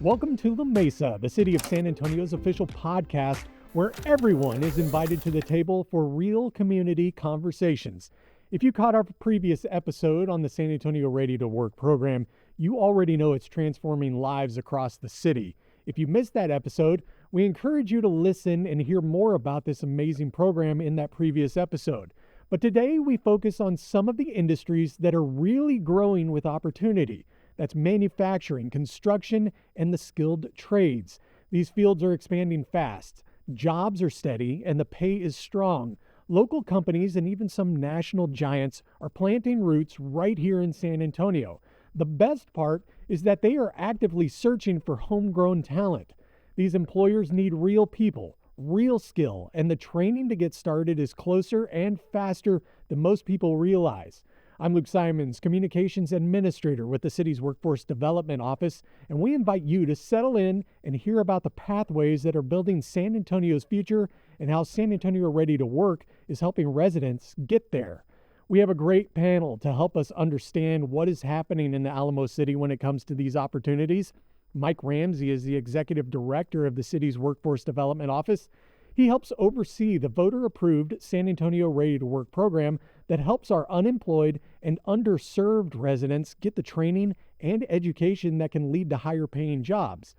Welcome to the Mesa, the City of San Antonio's official podcast, where everyone is invited to the table for real community conversations. If you caught our previous episode on the San Antonio Ready to Work program, you already know it's transforming lives across the city. If you missed that episode, we encourage you to listen and hear more about this amazing program in that previous episode. But today we focus on some of the industries that are really growing with opportunity. That's manufacturing, construction, and the skilled trades. These fields are expanding fast. Jobs are steady, and the pay is strong. Local companies and even some national giants are planting roots right here in San Antonio. The best part is that they are actively searching for homegrown talent. These employers need real people, real skill, and the training to get started is closer and faster than most people realize. I'm Luke Simons, Communications Administrator with the city's Workforce Development Office, and we invite you to settle in and hear about the pathways that are building San Antonio's future and how San Antonio Ready to Work is helping residents get there. We have a great panel to help us understand what is happening in the Alamo City when it comes to these opportunities. Mike Ramsey is the Executive Director of the city's Workforce Development Office. He helps oversee the voter-approved San Antonio Ready to Work program that helps our unemployed and underserved residents get the training and education that can lead to higher-paying jobs.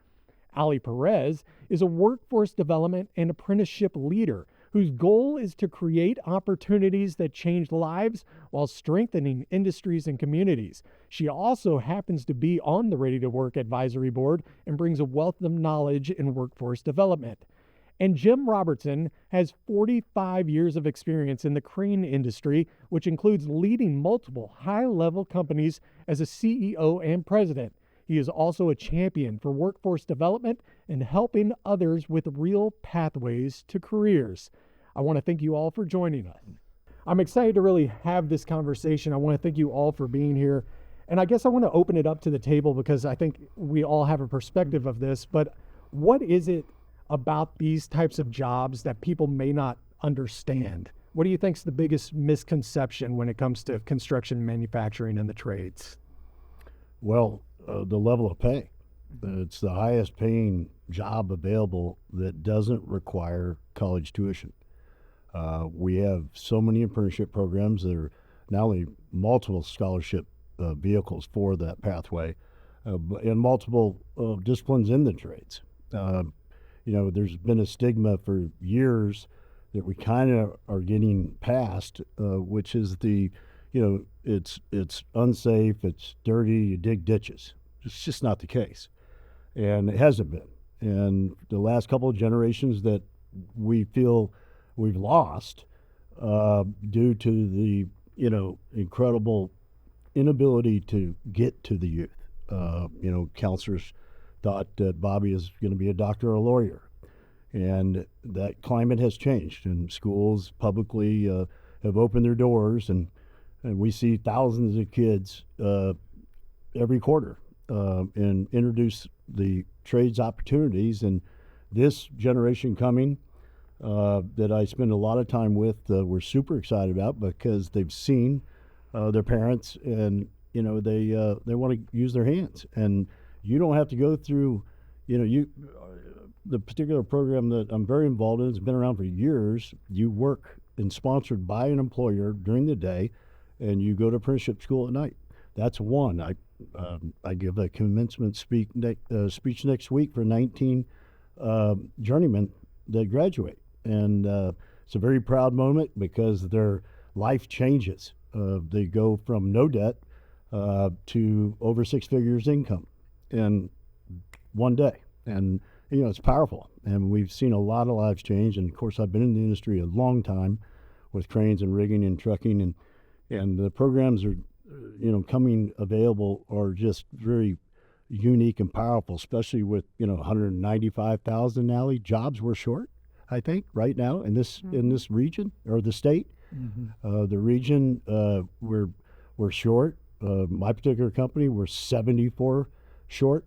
Allie Perez is a workforce development and apprenticeship leader whose goal is to create opportunities that change lives while strengthening industries and communities. She also happens to be on the Ready to Work Advisory Board and brings a wealth of knowledge in workforce development. And Jim Robertson has 45 years of experience in the crane industry, which includes leading multiple high-level companies as a CEO and president. He is also a champion for workforce development and helping others with real pathways to careers. I want to thank you all for joining us. I'm excited to really have this conversation. I want to thank you all for being here. And I guess I want to open it up to the table because I think we all have a perspective of this. But what is it about these types of jobs that people may not understand? What do you think is the biggest misconception when it comes to construction, manufacturing, and the trades? Well, the level of pay. It's the highest paying job available that doesn't require college tuition. We have so many apprenticeship programs that are not only multiple scholarship vehicles for that pathway, and multiple disciplines in the trades. There's been a stigma for years that we kind of are getting past, which is it's unsafe, it's dirty, you dig ditches. It's just not the case. And it hasn't been. And the last couple of generations that we feel we've lost due to the, incredible inability to get to the youth. Counselors thought that Bobby is going to be a doctor or a lawyer. And that climate has changed, and schools publicly have opened their doors, and we see thousands of kids every quarter and introduce the trades opportunities. And this generation coming that I spend a lot of time with, we're super excited about because they've seen their parents, and they want to use their hands. And you don't have to go through, the particular program that I'm very involved in has been around for years. You work and sponsored by an employer during the day, and you go to apprenticeship school at night. That's one. I give a commencement speech next week for 19 journeymen that graduate, and it's a very proud moment because their life changes. They go from no debt to over six figures income in one day, and it's powerful. And we've seen a lot of lives change. And of course, I've been in the industry a long time with cranes and rigging and trucking, and the programs are coming available are just very unique and powerful, especially with 195,000 Allie jobs we're short, I think, right now in this region or the state. The region we're short. My particular company, we're 74 short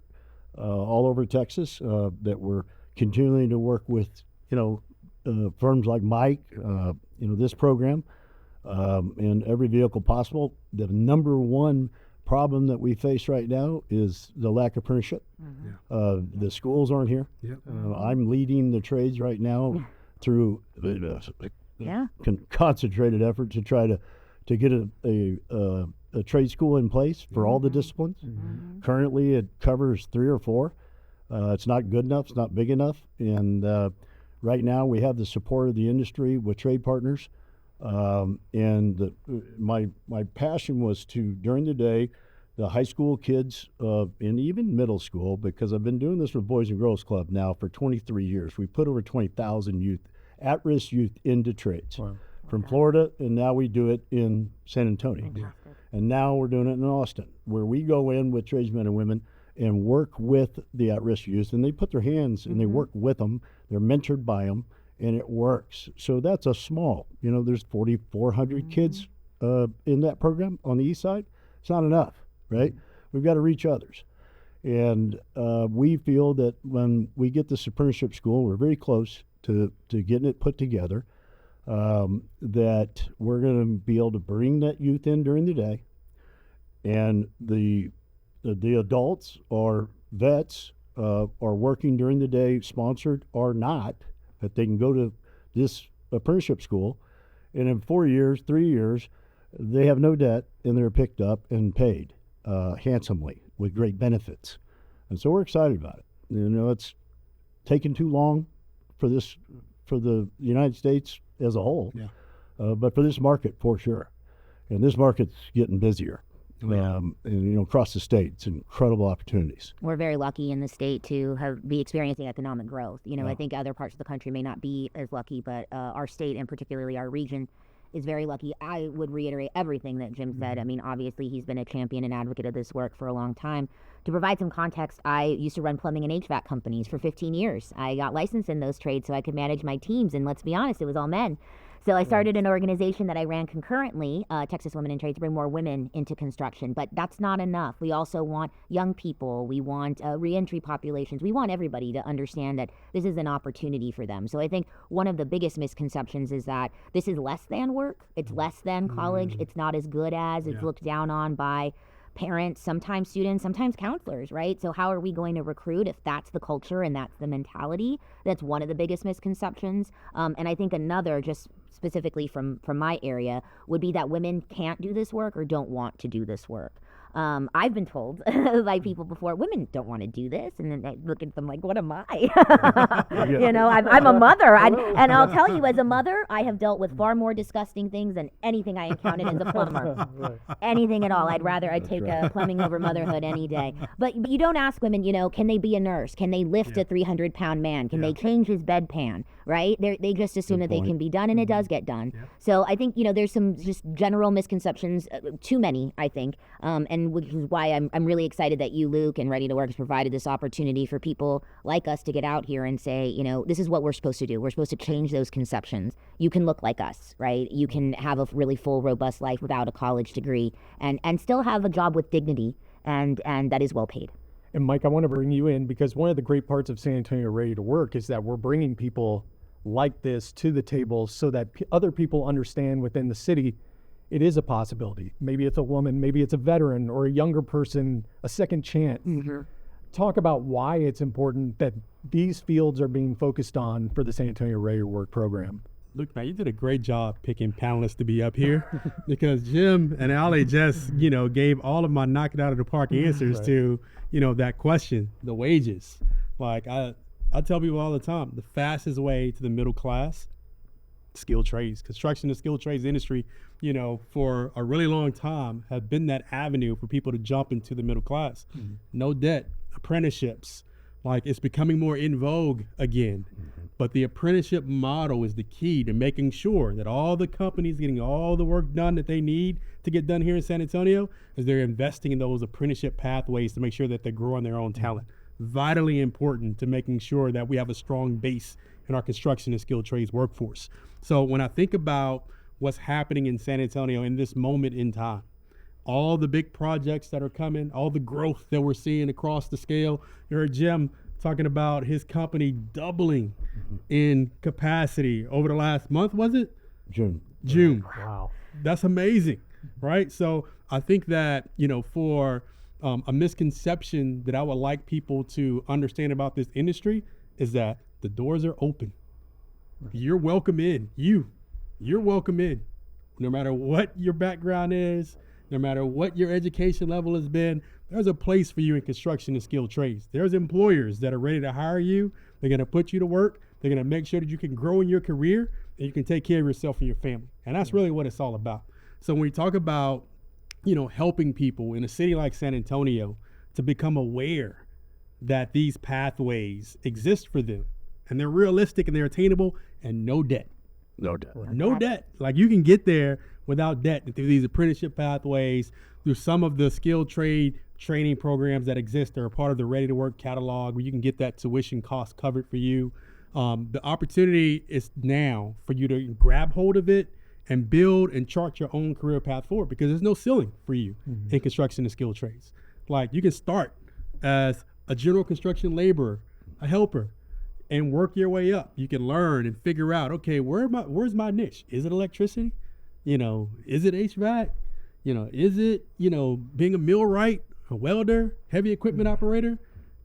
all over Texas, that we're continuing to work with firms like Mike, this program, in every vehicle possible. The number one problem that we face right now is the lack of apprenticeship. The schools aren't here. I'm leading the trades right now through concentrated effort to try to get a trade school in place for all the disciplines. Currently, it covers 3 or 4. It's not good enough. It's not big enough. And right now, we have the support of the industry with trade partners. My passion was to, during the day, the high school kids and even middle school, because I've been doing this with Boys and Girls Club now for 23 years. We put over 20,000 youth, at-risk youth, into trades from Florida, and now we do it in San Antonio. And now we're doing it in Austin, where we go in with tradesmen and women and work with the at-risk youth, and they put their hands and they work with them. They're mentored by them, and it works. So that's a small, there's 4,400 kids in that program on the east side. It's not enough, right? We've got to reach others. And we feel that when we get this apprenticeship school, we're very close to getting it put together, that we're going to be able to bring that youth in during the day. And the adults or vets are working during the day, sponsored or not, that they can go to this apprenticeship school, and in 4 years, 3 years, they have no debt, and they're picked up and paid handsomely with great benefits. And so we're excited about it. It's taken too long for the United States as a whole, but for this market, for sure. And this market's getting busier. And across the state, it's incredible opportunities. We're very lucky in the state to be experiencing economic growth. I think other parts of the country may not be as lucky, but our state and particularly our region is very lucky. I would reiterate everything that Jim said. I mean, obviously, he's been a champion and advocate of this work for a long time. To provide some context, I used to run plumbing and HVAC companies for 15 years. I got licensed in those trades so I could manage my teams, and let's be honest, it was all men. So I started an organization that I ran concurrently, Texas Women in Trade, to bring more women into construction. But that's not enough. We also want young people. We want reentry populations. We want everybody to understand that this is an opportunity for them. So I think one of the biggest misconceptions is that this is less than work. It's less than college. It's not as good as. It's looked down on by parents, sometimes students, sometimes counselors, right? So how are we going to recruit if that's the culture and that's the mentality? That's one of the biggest misconceptions. And I think another, just specifically from my area, would be that women can't do this work or don't want to do this work. I've been told by people before, women don't want to do this, and then I look at them like, what am I? I'm a mother, and I'll tell you, as a mother, I have dealt with far more disgusting things than anything I encountered as a plumber. Anything at all. I'd take plumbing over motherhood any day. But you don't ask women, can they be a nurse? Can they lift a 300-pound man? Can they change his bedpan? Right? They just assume that they can be done, and it does get done. So I think there's some just general misconceptions, too many, I think, and which is why I'm really excited that you, Luke, and Ready to Work has provided this opportunity for people like us to get out here and say, this is what we're supposed to do. We're supposed to change those conceptions. You can look like us, right? You can have a really full, robust life without a college degree and still have a job with dignity and that is well paid. And Mike, I want to bring you in because one of the great parts of San Antonio Ready to Work is that we're bringing people like this to the table so that other people understand within the city it is a possibility. Maybe it's a woman, maybe it's a veteran or a younger person, a second chance. Talk about why it's important that these fields are being focused on for the San Antonio Ready to Work program. Luke, man, you did a great job picking panelists to be up here because Jim and Allie just, gave all of my knock it out of the park answers to, that question, the wages. Like I tell people all the time, the fastest way to the middle class, skilled trades, construction and skilled trades industry, for a really long time have been that avenue for people to jump into the middle class. No debt, apprenticeships, like it's becoming more in vogue again. But the apprenticeship model is the key to making sure that all the companies getting all the work done that they need to get done here in San Antonio, is they're investing in those apprenticeship pathways to make sure that they're growing their own talent. Vitally important to making sure that we have a strong base in our construction and skilled trades workforce. So when I think about what's happening in San Antonio in this moment in time, all the big projects that are coming, all the growth that we're seeing across the scale. You heard Jim talking about his company doubling in capacity over the last month, was it? June. June. Wow. That's amazing. right? So I think that, for a misconception that I would like people to understand about this industry is that the doors are open. You're welcome in. You're welcome in. No matter what your background is, no matter what your education level has been, there's a place for you in construction and skilled trades. There's employers that are ready to hire you. They're going to put you to work. They're going to make sure that you can grow in your career and you can take care of yourself and your family. And that's really what it's all about. So when we talk about, helping people in a city like San Antonio to become aware that these pathways exist for them and they're realistic and they're attainable and no debt. No debt. No debt. Like you can get there without debt through these apprenticeship pathways, through some of the skilled trade training programs that exist that are part of the Ready to Work catalog where you can get that tuition cost covered for you. The opportunity is now for you to grab hold of it and build and chart your own career path forward because there's no ceiling for you in construction and skilled trades. Like you can start as a general construction laborer, a helper, and work your way up. You can learn and figure out, okay, where's my niche? Is it electricity? Is it HVAC? Is it, being a millwright, a welder, heavy equipment operator?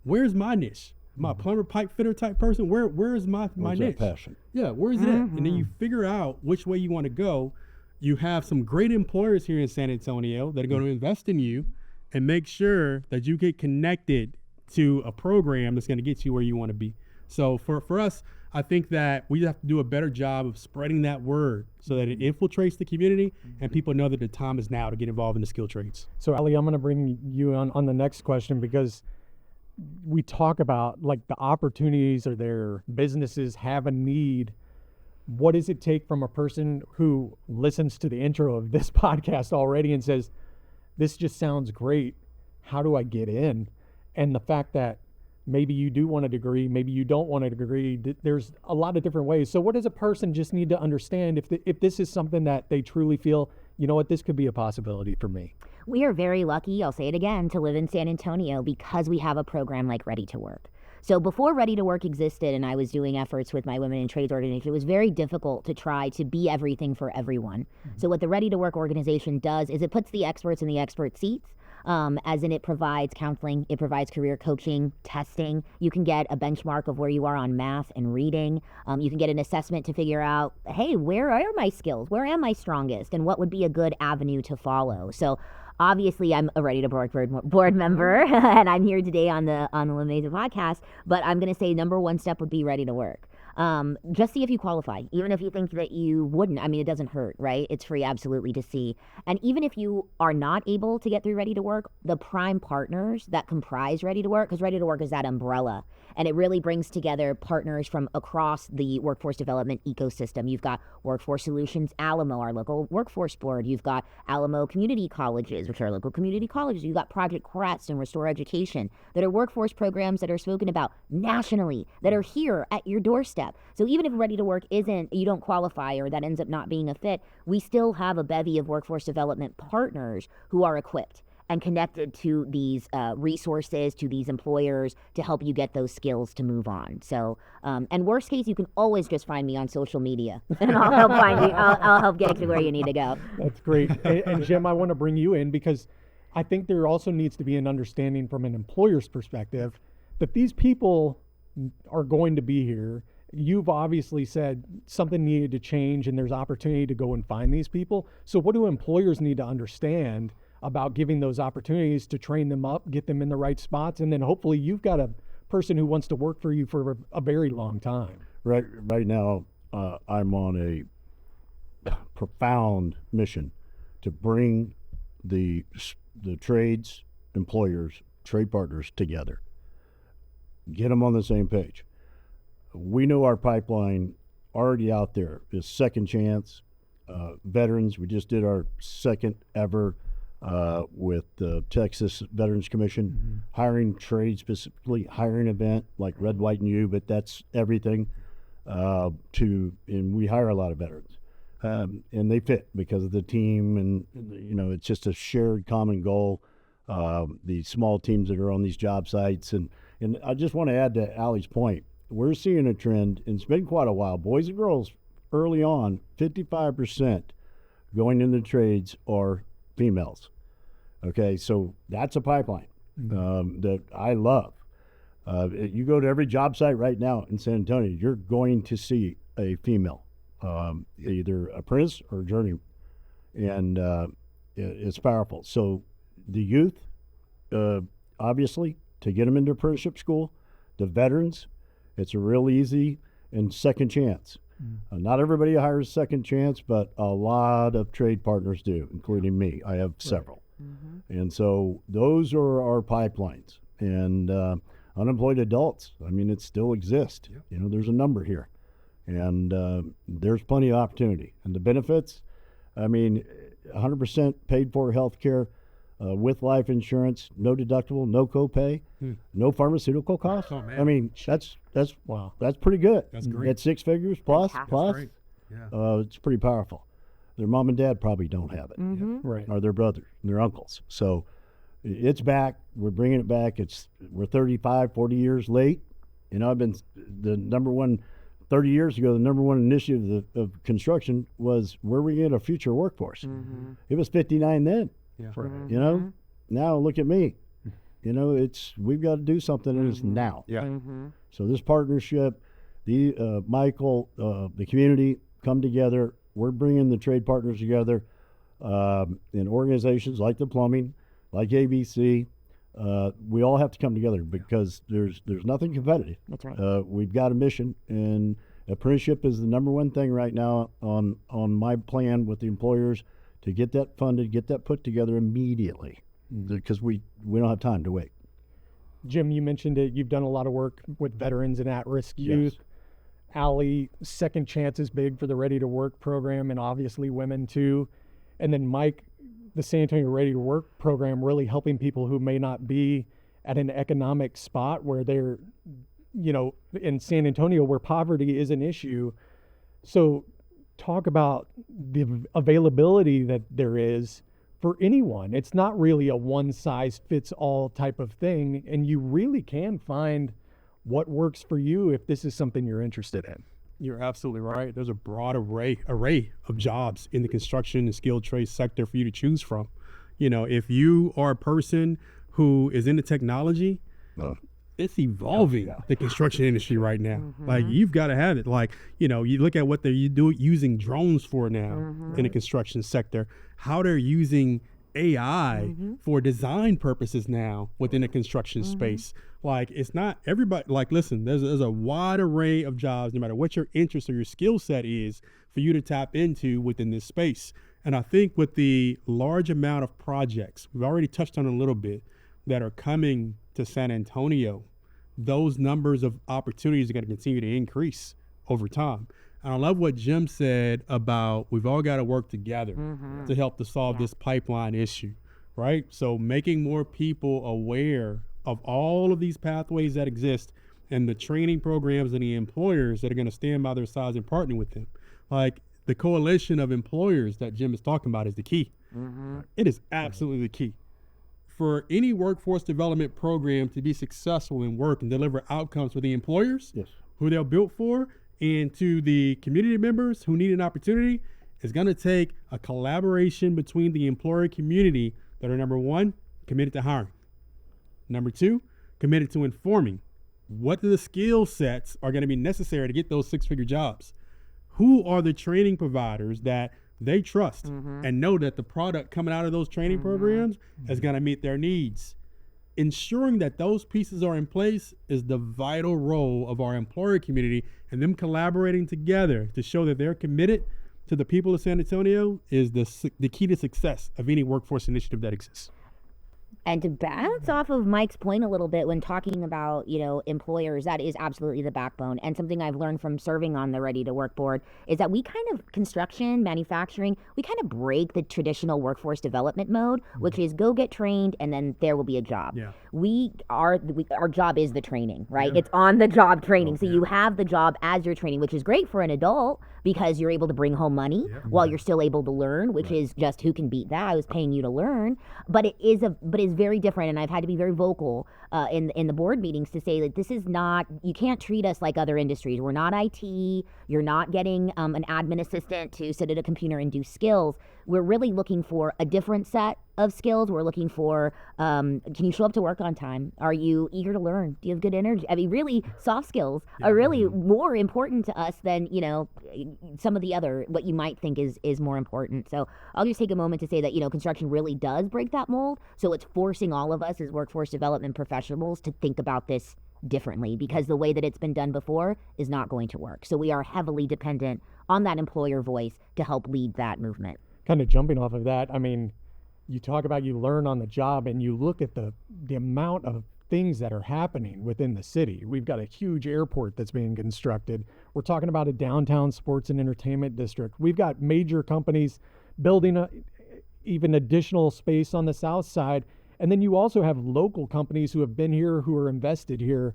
Where's my niche? Am I a plumber, pipe fitter type person? Where's my niche? Passion. Yeah, where is it at? And then you figure out which way you want to go. You have some great employers here in San Antonio that are going to invest in you and make sure that you get connected to a program that's going to get you where you want to be. So for us, I think that we have to do a better job of spreading that word so that it infiltrates the community and people know that the time is now to get involved in the skilled trades. So Allie, I'm going to bring you on the next question because we talk about like the opportunities are there, businesses have a need. What does it take from a person who listens to the intro of this podcast already and says, this just sounds great, how do I get in? And the fact that maybe you do want a degree, maybe you don't want a degree, there's a lot of different ways. So what does a person just need to understand if this is something that they truly feel, this could be a possibility for me? We are very lucky, I'll say it again, to live in San Antonio because we have a program like Ready to Work. So before Ready to Work existed and I was doing efforts with my Women in Trades organization, it was very difficult to try to be everything for everyone. So what the Ready to Work organization does is it puts the experts in the expert seats. As in it provides counseling, it provides career coaching, testing. You can get a benchmark of where you are on math and reading. You can get an assessment to figure out, hey, where are my skills? Where am I strongest? And what would be a good avenue to follow? So obviously, I'm a Ready to Work board member, and I'm here today on the Mesa podcast. But I'm going to say number one step would be Ready to Work. Just see if you qualify, even if you think that you wouldn't. I mean, it doesn't hurt, right? It's free absolutely to see. And even if you are not able to get through Ready to Work, the prime partners that comprise Ready to Work, because Ready to Work is that umbrella, and it really brings together partners from across the workforce development ecosystem. You've got Workforce Solutions Alamo, our local workforce board. You've got Alamo Community Colleges, which are local community colleges. You've got Project Crest and Restore Education that are workforce programs that are spoken about nationally, that are here at your doorstep. So even if Ready to Work you don't qualify or that ends up not being a fit, we still have a bevy of workforce development partners who are equipped and connected to these resources, to these employers to help you get those skills to move on. So, and worst case, you can always just find me on social media and I'll help find you. I'll help get you to where you need to go. That's great. And Jim, I want to bring you in because I think there also needs to be an understanding from an employer's perspective that these people are going to be here. You've obviously said something needed to change and there's opportunity to go and find these people. So what do employers need to understand about giving those opportunities to train them up, get them in the right spots, and then hopefully you've got a person who wants to work for you for a very long time? Right now, I'm on a profound mission to bring the trades, employers, trade partners together, get them on the same page. We know our pipeline already out there is Second Chance, veterans. We just did our second ever with the Texas Veterans Commission, hiring trade specifically, hiring event like Red, White, and You, but that's everything and we hire a lot of veterans. And they fit because of the team and, it's just a shared common goal. The small teams that are on these job sites. And I just want to add to Allie's point. We're seeing a trend, and it's been quite a while. Boys and girls early on, 55% going into trades are females. Okay, so that's a pipeline that I love. You go to every job site right now in San Antonio, you're going to see a female, either apprentice or journeyman, and it's powerful. So the youth, obviously, to get them into apprenticeship school, the veterans, it's a real easy and second chance. Not everybody hires second chance, but a lot of trade partners do, including me. I have several. And so those are our pipelines. And unemployed adults, I mean, it still exists. You know, there's a number here. And there's plenty of opportunity. And the benefits, I mean, 100% paid for health care with life insurance, no deductible, no copay, no pharmaceutical costs. Oh, man. I mean, that's Wow. that's pretty good. That's great. At 6 figures plus, Great. Yeah. it's pretty powerful. Their mom and dad probably don't have it, Right. or their brothers, and their uncles. So it's back. We're bringing it back. We're 35, 40 years late. You know, I've been the number one. 30 years ago, the number one initiative of construction was where are we get a future workforce. It was 59 then. Yeah. Right. You know, now look at me. You know, we've got to do something, and it's now. Yeah. So this partnership, the Michael, the community come together. We're bringing the trade partners together in organizations like the plumbing, like ABC. We all have to come together because there's nothing competitive. That's right. We've got a mission, and apprenticeship is the number one thing right now on my plan with the employers to get that funded, get that put together immediately, because we don't have time to wait. Jim, you mentioned it. You've done a lot of work with veterans and at-risk youth. Allie, Second Chance is big for the Ready to Work program, and obviously women too. And then Mike, the San Antonio Ready to Work program, really helping people who may not be at an economic spot where they're, you know, in San Antonio where poverty is an issue. So talk about the availability that there is for anyone. It's not really a one size fits all type of thing, and you really can find what works for you if this is something you're interested in. You're absolutely right. There's a broad array of jobs in the construction and skilled trade sector for you to choose from. You know, if you are a person who is into technology, it's evolving the construction industry right now. Like, you've got to have it. Like, you know, you look at what they're using drones for now in the construction sector, how they're using AI for design purposes now within the construction space. Like, it's not everybody. Like, listen, there's a wide array of jobs, no matter what your interest or your skill set is, for you to tap into within this space. And I think with the large amount of projects, we've already touched on a little bit, that are coming to San Antonio, those numbers of opportunities are going to continue to increase over time. And I love what Jim said about we've all got to work together to help to solve this pipeline issue, right? So making more people aware of all of these pathways that exist and the training programs and the employers that are going to stand by their sides and partner with them. Like, the coalition of employers that Jim is talking about is the key. It is absolutely the key. For any workforce development program to be successful and work and deliver outcomes for the employers who they're built for, and to the community members who need an opportunity, is going to take a collaboration between the employer community that are, number one, committed to hiring. Number two, committed to informing what the skill sets are going to be necessary to get those six-figure jobs. Who are the training providers that they trust and know that the product coming out of those training programs is going to meet their needs? Ensuring that those pieces are in place is the vital role of our employer community, and them collaborating together to show that they're committed to the people of San Antonio is the key to success of any workforce initiative that exists. And to bounce off of Mike's point a little bit when talking about, you know, employers, that is absolutely the backbone. And something I've learned from serving on the Ready to Work board is that we kind of, construction, manufacturing, we kind of break the traditional workforce development mode, which is go get trained and then there will be a job. Yeah. Our job is the training, right? It's on the job training. So you have the job as your training, which is great for an adult because you're able to bring home money while you're still able to learn, which is just, who can beat that? I was paying you to learn. But it is is very different, and I've had to be very vocal in the board meetings to say that this is not, you can't treat us like other industries. We're not IT. You're not getting an admin assistant to sit at a computer and do skills. We're really looking for a different set of skills. We're looking for, can you show up to work on time? Are you eager to learn? Do you have good energy? I mean, really, soft skills are really more important to us than, you know, some of the other, what you might think is more important. So I'll just take a moment to say that, you know, construction really does break that mold. So it's forcing all of us as workforce development professionals to think about this differently, because the way that it's been done before is not going to work. So we are heavily dependent on that employer voice to help lead that movement. Kind of jumping off of that, I mean, you talk about you learn on the job, and you look at the amount of things that are happening within the city. We've got a huge airport that's being constructed. We're talking about a downtown sports and entertainment district. We've got major companies building even additional space on the south side. And then you also have local companies who have been here, who are invested here.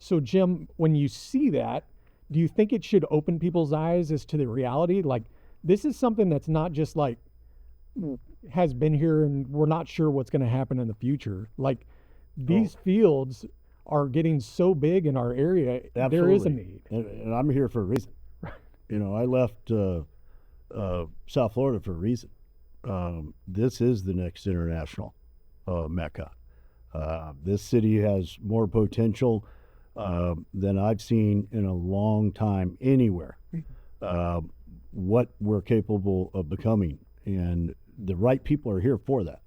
So Jim, when you see that, do you think it should open people's eyes as to the reality? Like, this is something that's not just like has been here and we're not sure what's going to happen in the future. Like, these fields are getting so big in our area. Absolutely. There is a need. And I'm here for a reason. You know, I left South Florida for a reason. This is the next international Mecca. This city has more potential than I've seen in a long time anywhere. What we're capable of becoming, and the right people are here for that.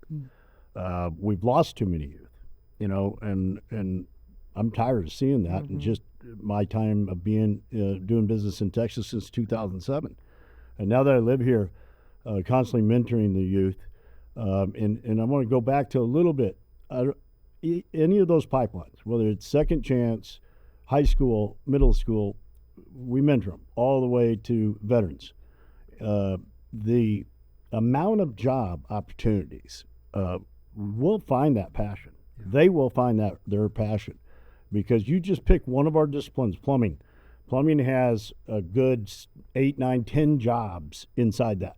We've lost too many youth, you know, and I'm tired of seeing that. And just my time of being doing business in Texas since 2007, and now that I live here, constantly mentoring the youth. And I want to go back to a little bit. Any of those pipelines, whether it's Second Chance, high school, middle school, we mentor them all the way to veterans. The amount of job opportunities will find that passion. Yeah. They will find that their passion, because you just pick one of our disciplines, plumbing. Plumbing has a good 8, 9, 10 jobs inside that.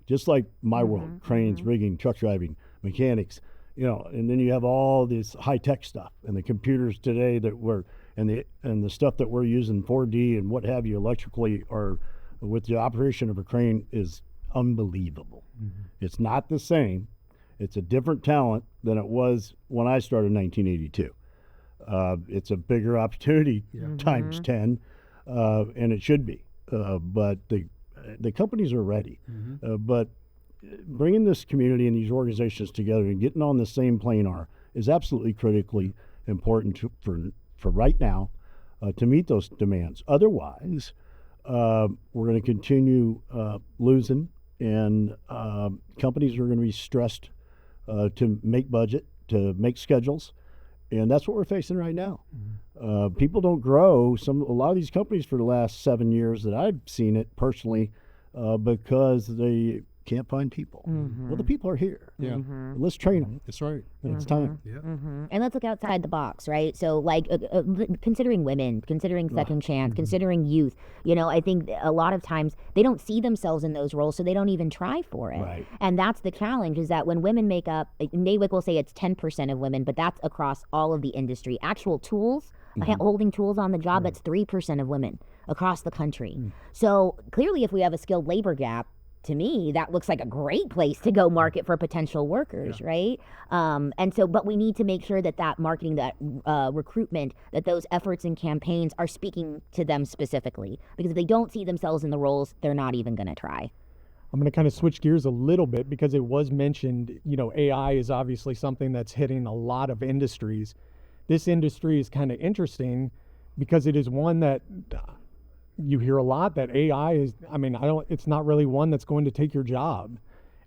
Just like my world, cranes, rigging, truck driving, mechanics, you know, and then you have all this high tech stuff and the computers today that and the stuff that we're using 4D and what have you electrically, or with the operation of a crane, is unbelievable. It's not the same. It's a different talent than it was when I started in 1982. It's a bigger opportunity times 10, and it should be. But the companies are ready. But bringing this community and these organizations together and getting on the same plane is absolutely critically important for right now to meet those demands. Otherwise, we're going to continue losing, and companies are going to be stressed to make budget, to make schedules. And that's what we're facing right now. People don't grow. A lot of these companies for the last 7 years that I've seen it personally, because they can't find people. Well, the people are here. Yeah. Let's train them. That's right. It's time. Yeah. And let's look outside the box, right? So, like, considering women, considering Second Chance, considering youth, you know, I think a lot of times they don't see themselves in those roles, so they don't even try for it. Right. And that's the challenge, is that when women make up, NAWIC will say it's 10% of women, but that's across all of the industry. Actual tools, holding tools on the job, that's 3% of women across the country. So clearly, if we have a skilled labor gap, to me, that looks like a great place to go market for potential workers, right? And so, but we need to make sure that marketing, that recruitment, that those efforts and campaigns are speaking to them specifically. Because if they don't see themselves in the roles, they're not even going to try. I'm going to kind of switch gears a little bit, because it was mentioned, you know, AI is obviously something that's hitting a lot of industries. This industry is kind of interesting because it is one that you hear a lot that AI is, it's not really one that's going to take your job.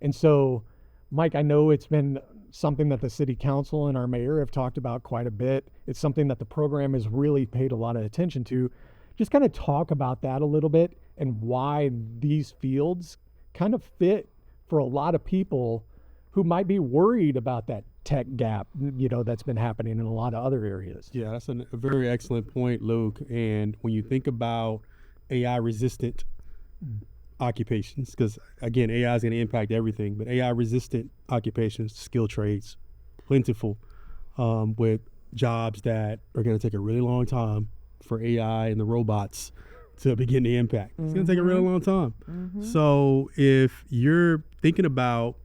And so, Mike, I know it's been something that the city council and our mayor have talked about quite a bit. It's something that the program has really paid a lot of attention to. Just kind of talk about that a little bit and why these fields kind of fit for a lot of people who might be worried about that tech gap, you know, that's been happening in a lot of other areas. Yeah, that's a very excellent point, Luke. And when you think about AI resistant occupations, because again, AI is going to impact everything, but AI resistant occupations, skilled trades, plentiful with jobs that are going to take a really long time for AI and the robots to begin to impact. It's going to take a really long time. So if you're thinking about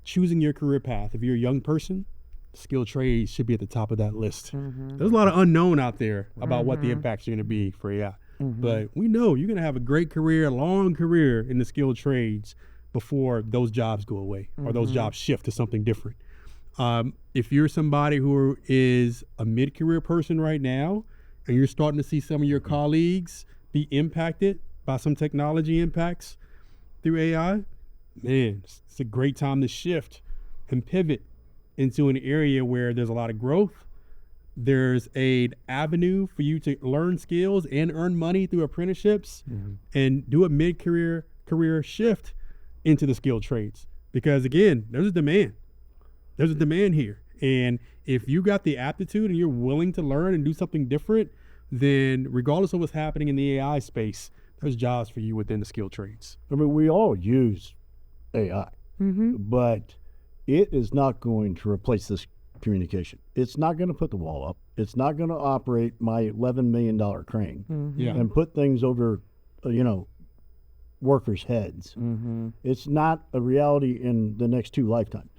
choosing your career path, if you're a young person, skilled trades should be at the top of that list. There's a lot of unknown out there about what the impacts are going to be for AI. But we know you're going to have a great career, a long career in the skilled trades before those jobs go away or those jobs shift to something different. If you're somebody who is a mid-career person right now and you're starting to see some of your colleagues be impacted by some technology impacts through AI, man, it's a great time to shift and pivot into an area where there's a lot of growth. There's an avenue for you to learn skills and earn money through apprenticeships and do a mid-career shift into the skilled trades. Because again, there's a demand. There's a demand here. And if you got the aptitude and you're willing to learn and do something different, then regardless of what's happening in the AI space, there's jobs for you within the skilled trades. I mean, we all use AI, but it is not going to replace this communication. It's not going to put the wall up. It's not going to operate my $11 million crane and put things over, workers' heads. It's not a reality in the next 2 lifetimes.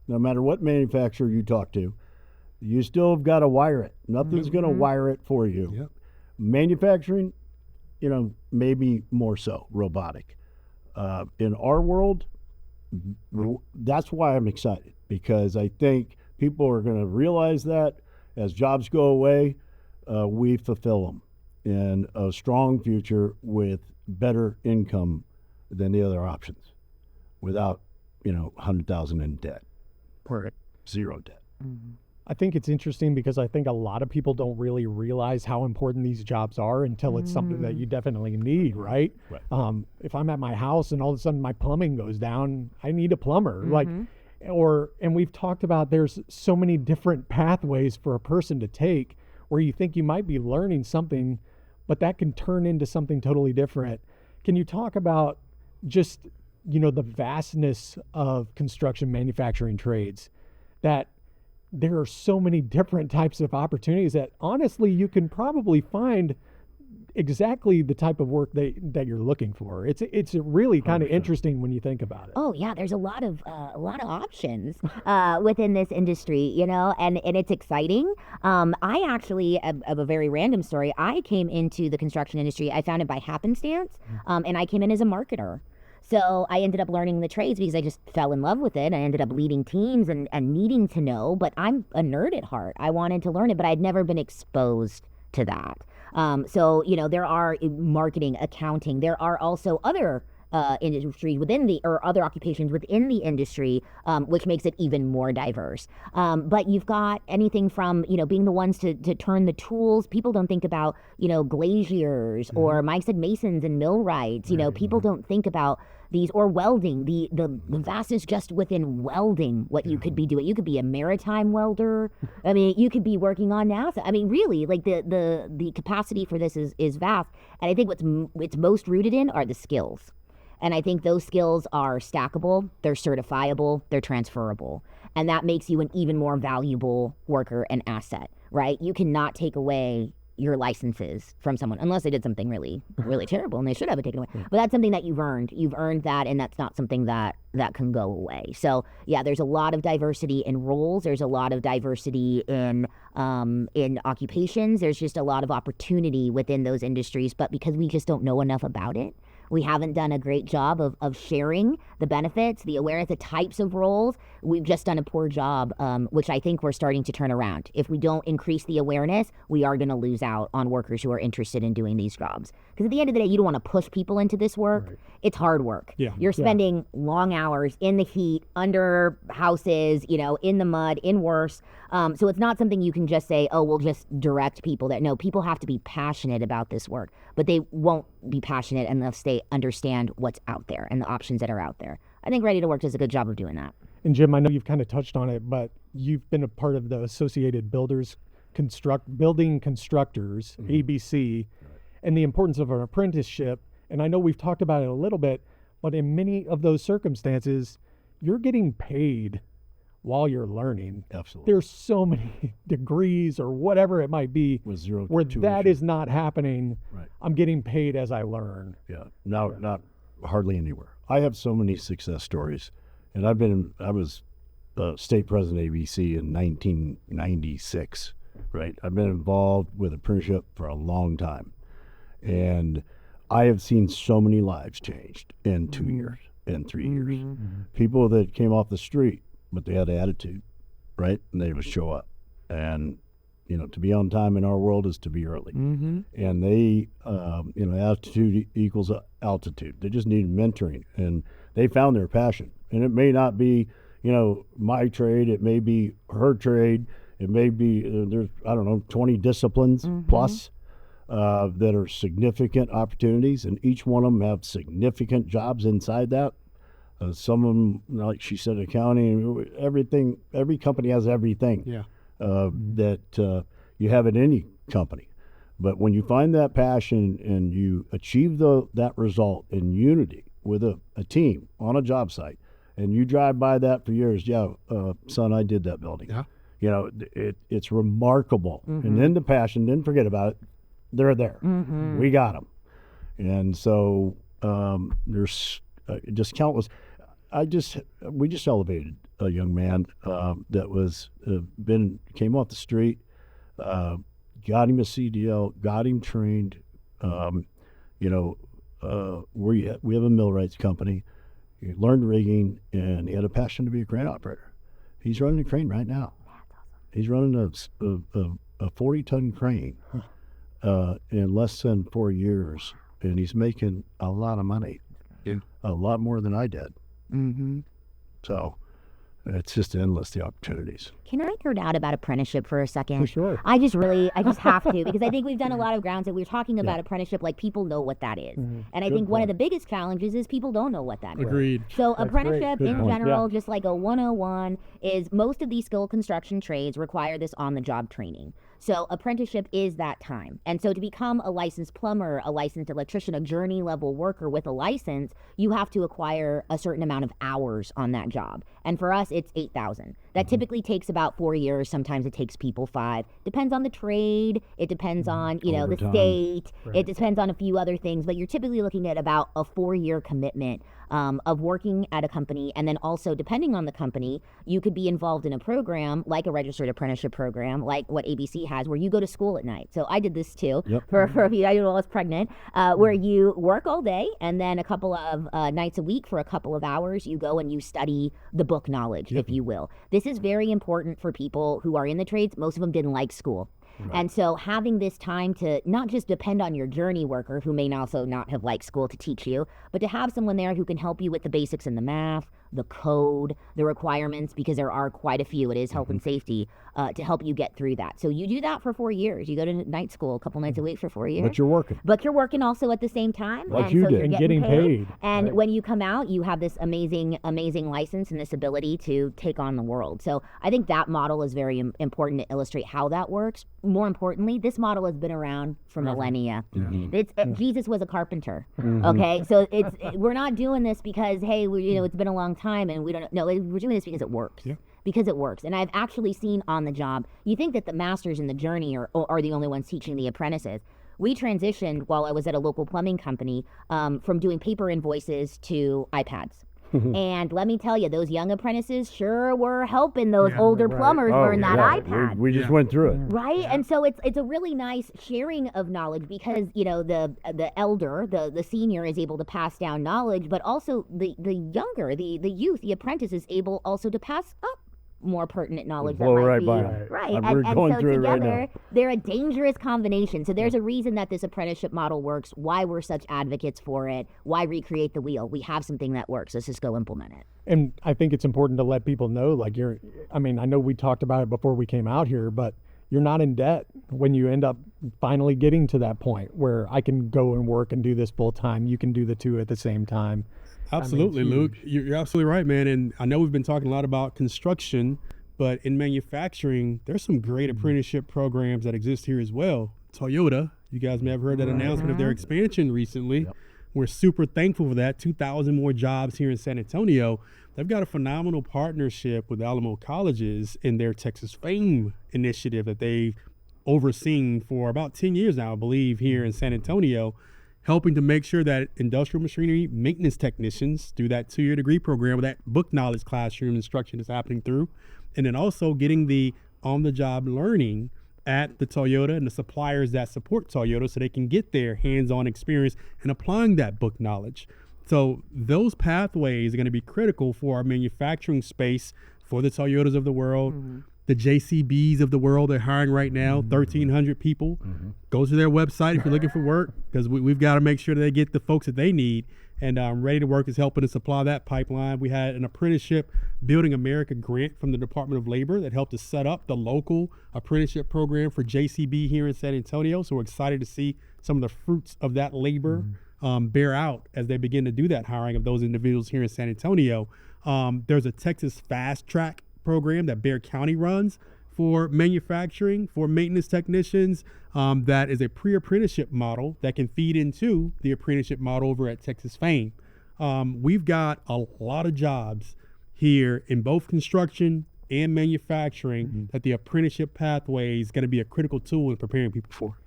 No matter what manufacturer you talk to, you still have got to wire it. Nothing's going to wire it for you. Manufacturing, maybe more so, robotic. In our world, that's why I'm excited, because I think people are going to realize that as jobs go away, we fulfill them in a strong future with better income than the other options without, 100,000 in debt. Perfect. Zero debt. I think it's interesting because I think a lot of people don't really realize how important these jobs are until it's something that you definitely need, right? If I'm at my house and all of a sudden my plumbing goes down, I need a plumber. And we've talked about there's so many different pathways for a person to take where you think you might be learning something, but that can turn into something totally different. Can you talk about just, the vastness of construction manufacturing trades, that there are so many different types of opportunities that honestly you can probably find exactly the type of work that you're looking for. It's really kind of interesting when you think about it. Oh yeah, there's a lot of options within this industry, and it's exciting. I actually have a very random story. I came into the construction industry. I found it by happenstance, and I came in as a marketer. So I ended up learning the trades because I just fell in love with it. I ended up leading teams and needing to know, but I'm a nerd at heart. I wanted to learn it, but I'd never been exposed to that. So, there are marketing, accounting. There are also other industries or other occupations within the industry, which makes it even more diverse. But you've got anything from, being the ones to turn the tools. People don't think about, glaziers or Mike said masons and millwrights. People don't think about these, or welding, the vastness just within welding, what you could be doing. You could be a maritime welder. I mean, you could be working on NASA. I mean, really, like the capacity for this is vast. And I think what's most rooted in are the skills. And I think those skills are stackable, they're certifiable, they're transferable. And that makes you an even more valuable worker and asset, right? You cannot take away your licenses from someone unless they did something really, really terrible and they should have it taken away. But that's something that you've earned. You've earned that, and that's not something that can go away. So yeah, there's a lot of diversity in roles. There's a lot of diversity in occupations. There's just a lot of opportunity within those industries. But because we just don't know enough about it, we haven't done a great job of sharing the benefits, the awareness, the types of roles. We've just done a poor job, which I think we're starting to turn around. If we don't increase the awareness, we are going to lose out on workers who are interested in doing these jobs. Because at the end of the day, you don't want to push people into this work. Right. It's hard work. You're spending long hours in the heat, under houses, in the mud, in worse. So it's not something you can just say, oh, we'll just direct people. No, people have to be passionate about this work, but they won't be passionate unless they understand what's out there and the options that are out there. I think Ready to Work does a good job of doing that. And Jim, I know you've kind of touched on it, but you've been a part of the Associated Building Constructors, ABC, and the importance of an apprenticeship. And I know we've talked about it a little bit, but in many of those circumstances, you're getting paid while you're learning. Absolutely. There's so many degrees or whatever it might be With zero where tuition. that is not happening. Right. I'm getting paid as I learn. Yeah. Not hardly anywhere. I have so many success stories, and I was state president of ABC in 1996. Right. I've been involved with apprenticeship for a long time, and I have seen so many lives changed in 2 years, in 3 years. People that came off the street, but they had attitude, right? And they would show up. And, to be on time in our world is to be early. And they, attitude equals altitude. They just need mentoring. And they found their passion. And it may not be, my trade. It may be her trade. It may be, there's, 20 disciplines plus. That are significant opportunities, and each one of them have significant jobs inside that. Some of them, like she said, accounting, everything. Every company has everything. Yeah. That you have at any company. But when you find that passion and you achieve that result in unity with a team on a job site, and you drive by that for years, son, I did that building. Yeah. It's remarkable. And then the passion, didn't forget about it. They're there. We got them. And so there's just countless. We just elevated a young man that was came off the street, got him a CDL, got him trained. We have a millwrights company. He learned rigging, and he had a passion to be a crane operator. He's running a crane right now. He's running a 40-ton crane. In less than 4 years, and he's making a lot of money, a lot more than I did. So it's just endless, the opportunities. Can I nerd out about apprenticeship for a second? For sure. I just have to, because I think we've done a lot of grounds that we're talking about apprenticeship, like people know what that is. And I think one of the biggest challenges is people don't know what that is. Agreed. So apprenticeship Good in point. general, just like a 101, is most of these skilled construction trades require this on-the-job training. So apprenticeship is that time. And so to become a licensed plumber, a licensed electrician, a journey level worker with a license, you have to acquire a certain amount of hours on that job. And for us, it's 8,000. That typically takes about 4 years. Sometimes it takes people 5. Depends on the trade. It depends on, the Overtime. state. Right. It depends on a few other things. But you're typically looking at about a 4-year commitment of working at a company. And then also, depending on the company, you could be involved in a program like a registered apprenticeship program, like what ABC has, where you go to school at night. So I did this too for a few, I was pregnant, where you work all day, and then a couple of nights a week for a couple of hours, you go and you study the book knowledge, if you will. This is very important for people who are in the trades. Most of them didn't like school. And so having this time to not just depend on your journey worker, who may also not have liked school, to teach you, but to have someone there who can help you with the basics in the math, the code, the requirements, because there are quite a few, it is health and safety, to help you get through that. So you do that for 4 years. You go to night school a couple nights a week for 4 years. But you're working. But you're working also at the same time. Like and you so did. you're And getting paid. And Right. when you come out, you have this amazing license and this ability to take on the world. So I think that model is very important to illustrate how that works. More importantly, this model has been around for millennia. Jesus was a carpenter. Okay, so we're not doing this because, hey, it's been a long time and we don't know. We're doing this because it works. Yeah. Because it works. And I've actually seen on the job, you think that the masters in the journey are the only ones teaching the apprentices. We transitioned while I was at a local plumbing company from doing paper invoices to iPads. And let me tell you, those young apprentices sure were helping those older plumbers learn that iPad. We just went through it. Right, and so it's a really nice sharing of knowledge, because the elder, the senior, is able to pass down knowledge, but also the younger, the youth, the apprentice, is able also to pass up more pertinent knowledge that blow might right be by 'em. right. We're going so through it right together, now. they're a dangerous combination. So there's a reason that this apprenticeship model works. Why we're such advocates for it. Why recreate the wheel? We have something that works. Let's just go implement it. And I think it's important to let people know, like, I know we talked about it before we came out here, but you're not in debt when you end up finally getting to that point where I can go and work and do this full time. You can do the two at the same time. Absolutely, Luke. You're absolutely right, man. And I know we've been talking a lot about construction, but in manufacturing, there's some great apprenticeship programs that exist here as well. Toyota, you guys may have heard that announcement of their expansion recently. we're super thankful for that. 2,000 more jobs here in San Antonio. They've got a phenomenal partnership with Alamo Colleges in their Texas Fame initiative that they've overseen for about 10 years now, I believe, here in San Antonio, helping to make sure that industrial machinery maintenance technicians do that 2-year degree program where that book knowledge classroom instruction is happening through. And then also getting the on-the-job learning at the Toyota and the suppliers that support Toyota so they can get their hands-on experience and applying that book knowledge. So those pathways are going to be critical for our manufacturing space for the Toyotas of the world. The JCBs of the world are hiring right now, 1,300 people. Go to their website if you're looking for work, because we've got to make sure that they get the folks that they need. And Ready to Work is helping to supply that pipeline. We had an apprenticeship Building America grant from the Department of Labor that helped us set up the local apprenticeship program for JCB here in San Antonio. So we're excited to see some of the fruits of that labor bear out as they begin to do that hiring of those individuals here in San Antonio. There's a Texas Fast Track program that Bexar County runs for manufacturing, for maintenance technicians. That is a pre-apprenticeship model that can feed into the apprenticeship model over at Texas Fame. We've got a lot of jobs here in both construction and manufacturing that the apprenticeship pathway is going to be a critical tool in preparing people for.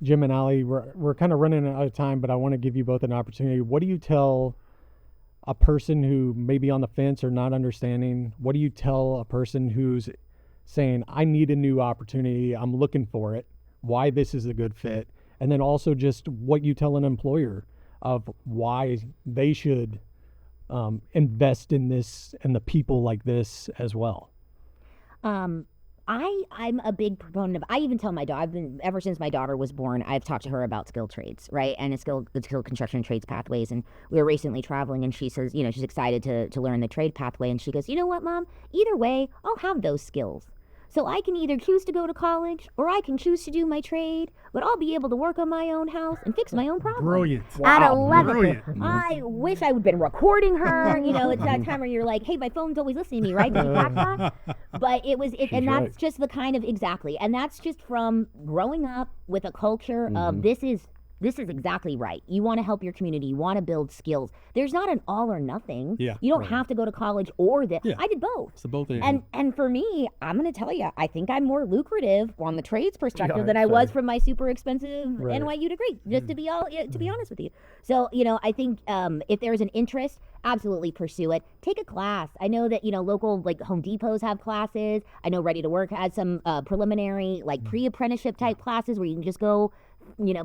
Jim and Allie, we're kind of running out of time, but I want to give you both an opportunity. What do you tell a person who may be on the fence or not understanding? What do you tell a person who's saying, I need a new opportunity, I'm looking for it, why this is a good fit? And then also just what you tell an employer of why they should invest in this and the people like this as well. I'm a big proponent of, I even tell my daughter, ever since my daughter was born, I've talked to her about skilled trades, right? And the skilled construction trades pathways. And we were recently traveling and she says, she's excited to learn the trade pathway. And she goes, you know what, Mom? Either way, I'll have those skills. So I can either choose to go to college or I can choose to do my trade, but I'll be able to work on my own house and fix my own problems. Brilliant. At 11. Brilliant. I wish I would have been recording her. It's that time where you're like, hey, my phone's always listening to me, right? Did you catch that? But and that's just the kind of, exactly. And that's just from growing up with a culture of this is exactly right. You want to help your community. You want to build skills. There's not an all or nothing. Yeah, you don't have to go to college or this. Yeah. I did both. So both of And for me, I'm going to tell you, I think I'm more lucrative on the trades perspective than I was from my super expensive NYU degree, just to be honest with you. So, I think if there's an interest, absolutely pursue it. Take a class. I know that, local like Home Depots have classes. I know Ready to Work has some preliminary like pre-apprenticeship type classes where you can just go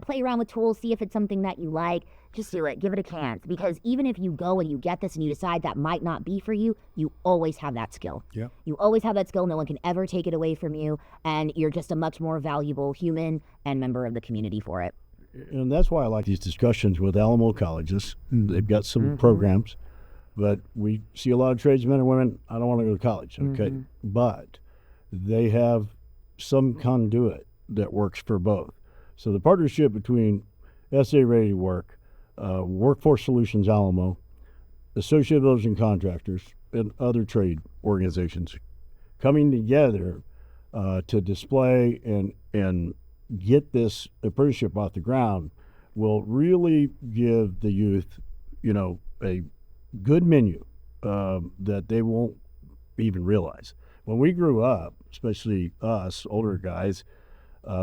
play around with tools, see if it's something that you like. Just do it. Give it a chance. Because even if you go and you get this and you decide that might not be for you, you always have that skill. Yeah. You always have that skill. No one can ever take it away from you. And you're just a much more valuable human and member of the community for it. And that's why I like these discussions with Alamo Colleges. They've got some programs, but we see a lot of tradesmen and women, I don't want to go to college, okay? But they have some conduit that works for both. So the partnership between SA Ready to Work, Workforce Solutions Alamo, Associated Builders and Contractors, and other trade organizations coming together to display and get this apprenticeship off the ground will really give the youth, a good menu that they won't even realize. When we grew up, especially us older guys,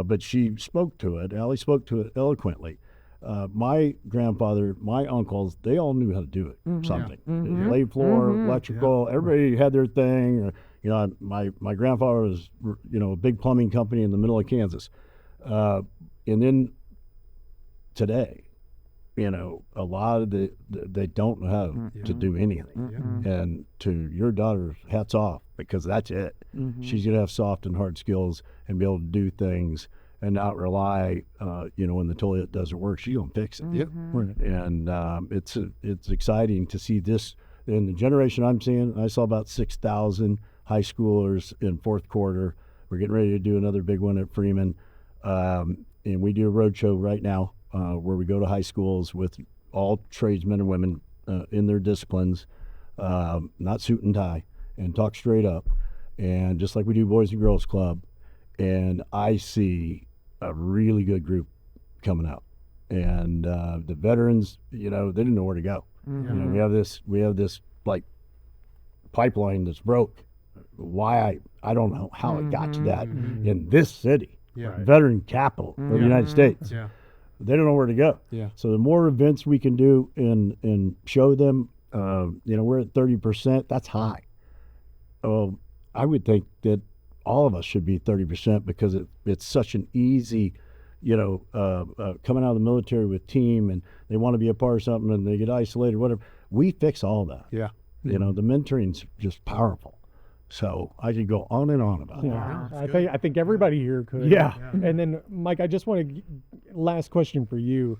but she spoke to it. Allie spoke to it eloquently. My grandfather, my uncles, they all knew how to do it. Something, lay floor, electrical. Everybody had their thing. My grandfather was, a big plumbing company in the middle of Kansas. And then today, a lot of they don't know how to do anything. And to your daughter's hats off, because that's it. She's gonna have soft and hard skills and be able to do things and not rely, when the toilet doesn't work, she's gonna fix it. And it's exciting to see this in the generation I'm seeing. I saw about 6,000 high schoolers in fourth quarter. We're getting ready to do another big one at Freeman, and we do a road show right now where we go to high schools with all tradesmen and women in their disciplines, not suit and tie, and talk straight up. And just like we do Boys and Girls Club, and I see a really good group coming out. and the veterans, they didn't know where to go. Mhm. We have this like pipeline that's broke. Why I don't know how it got to that in this city, Yeah. veteran capital of the United States. Yeah. They don't know where to go. Yeah. So the more events we can do and show them, we're at 30%. That's high. I would think that all of us should be 30% because it's such an easy, coming out of the military with team and they want to be a part of something and they get isolated, whatever. We fix all that. Yeah. The mentoring's just powerful. So I could go on and on about Yeah, that. I think everybody here could. Yeah. And then, Mike, I just want to last question for you: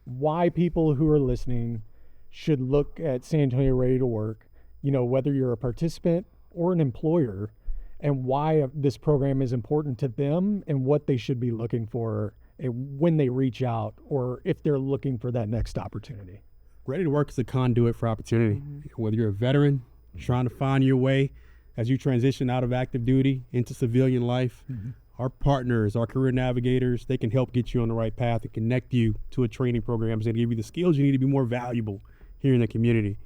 why people who are listening should look at San Antonio Ready to Work? Whether you're a participant or an employer, and why this program is important to them, and what they should be looking for when they reach out, or if they're looking for that next opportunity. Ready to Work is a conduit for opportunity. Whether you're a veteran trying to find your way as you transition out of active duty into civilian life, our partners, our career navigators, they can help get you on the right path and connect you to a training program and give you the skills you need to be more valuable here in the community.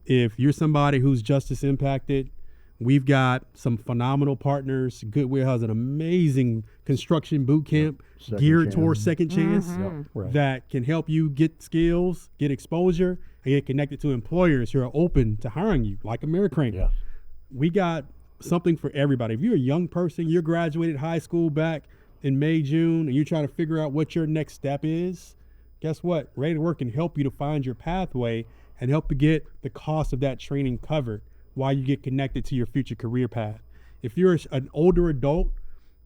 If you're somebody who's justice impacted, we've got some phenomenal partners. Goodwill has an amazing construction boot camp geared towards second chance Right. that can help you get skills, get exposure, and get connected to employers who are open to hiring you, like Americrane. Yeah. We got something for everybody. If you're a young person, you're graduated high school back in May, June, and you're trying to figure out what your next step is, guess what? Ready to Work can help you to find your pathway and help you get the cost of that training covered while you get connected to your future career path. If you're an older adult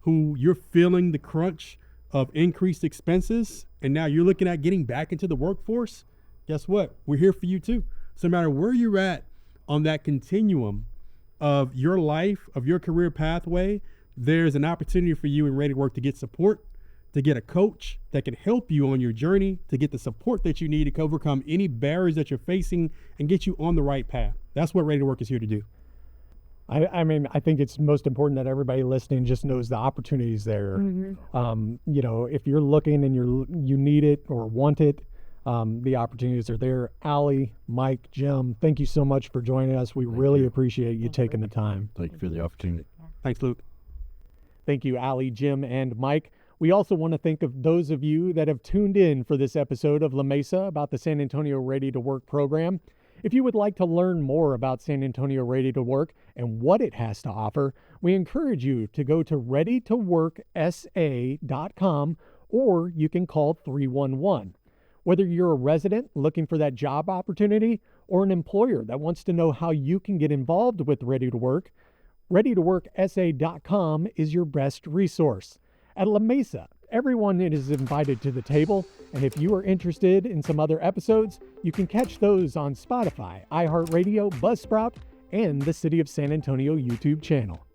who you're feeling the crunch of increased expenses and now you're looking at getting back into the workforce, guess what? We're here for you too. So no matter where you're at on that continuum of your life, of your career pathway, there's an opportunity for you in Ready to Work to get support, to get a coach that can help you on your journey, to get the support that you need to overcome any barriers that you're facing and get you on the right path. That's what Ready to Work is here to do. I think it's most important that everybody listening just knows the opportunities there. If you're looking and you need it or want it, the opportunities are there. Allie, Mike, Jim, thank you so much for joining us. We really appreciate you taking the time. Thank you for the opportunity. Thanks, Luke. Thank you, Allie, Jim, and Mike. We also want to thank of those of you that have tuned in for this episode of La Mesa about the San Antonio Ready to Work program. If you would like to learn more about San Antonio Ready to Work and what it has to offer, we encourage you to go to readytoworksa.com, or you can call 311. Whether you're a resident looking for that job opportunity or an employer that wants to know how you can get involved with Ready to Work, readytoworksa.com is your best resource. At La Mesa, everyone is invited to the table, and if you are interested in some other episodes, you can catch those on Spotify, iHeartRadio, Buzzsprout, and the City of San Antonio YouTube channel.